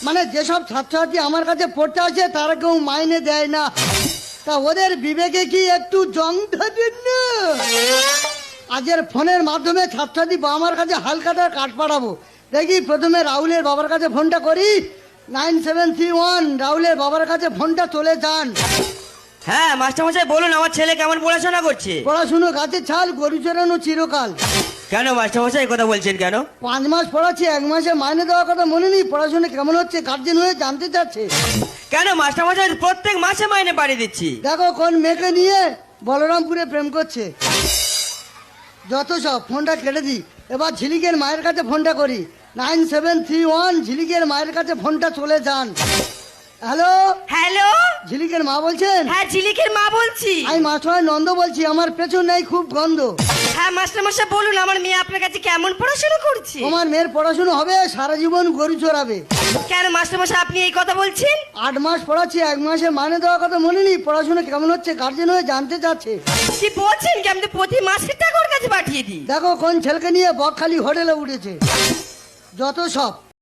মানে যেসব ছাত্রছাত্রী আমার কাছে পড়তে আসে তারা কেউ মাইনে দেয় না, তা ওদের বিবেকে কি একটু জং ধরে না? আজের ফোনের মাধ্যমে ছাত্রছাত্রী বাবার কাছে হালখাতার কাঠ পাঠাবো। দেখি প্রথমে রাহুলের বাবার কাছে ফোনটা করি। 9731 রাহুলের বাবার কাছে ফোনটা চলে যান। হ্যাঁ মাস্টারমশাই বলুন, আমার ছেলে কেমন পড়াশোনা করছে? পড়াশুনো গাছের ছাল, গরু চড়ানো চিরকাল। কেন মাস্টারমশাই কথা বলছেন কেন? 5 মাস পড়াচ্ছি, 1 মাসে মাইনে দেওয়ার কথা মনে নেই? পড়াশোনা কেমন হচ্ছে গার্জেন হয়ে জানতে চাচ্ছে। কেন মাস্টারমশাই প্রত্যেক মাসে মাইনে বাড়িয়ে দিচ্ছি। দেখো কোন মেয়েকে নিয়ে বলরামপুরে প্রেম করছে। যত সব, ফোনটা কেটে দিই। এবার ঝিলিকের মায়ের কাছে ফোনটা করি। 9731 ঝিলিকের মায়ের কাছে ফোনটা চলে যান। হ্যালো, হ্যালো, ঝিলিকের মা বলছেন? হ্যাঁ ঝিলিকের মা বলছি। আমি মাস্টার নন্দ বলছি, আমার পেছন নেই খুব গন্ধ। হ্যাঁ মাস্টারমশাই বলুন, আমার মেয়ে আপনার কাছে কেমন পড়াশোনা করছে? তোমার মেয়ের পড়াশুনো হবে, সারা জীবন গরু চড়াবে। কেন মাস্টারমশাই আপনি এই কথা বলছেন? 8 মাস পড়াচ্ছি, 1 মাসে মাইনে দেওয়ার কথা মনে নেই? পড়াশোনা কেমন হচ্ছে গার্জেন হয়ে জানতে চাচ্ছে। কি বলছেন কি? আমি তো প্রতি মাসে টাকা ওর কাছে পাঠিয়ে দিই। দেখো কোন ছেলেকে নিয়ে বকখালি হোটেলে উঠেছে। যত সব,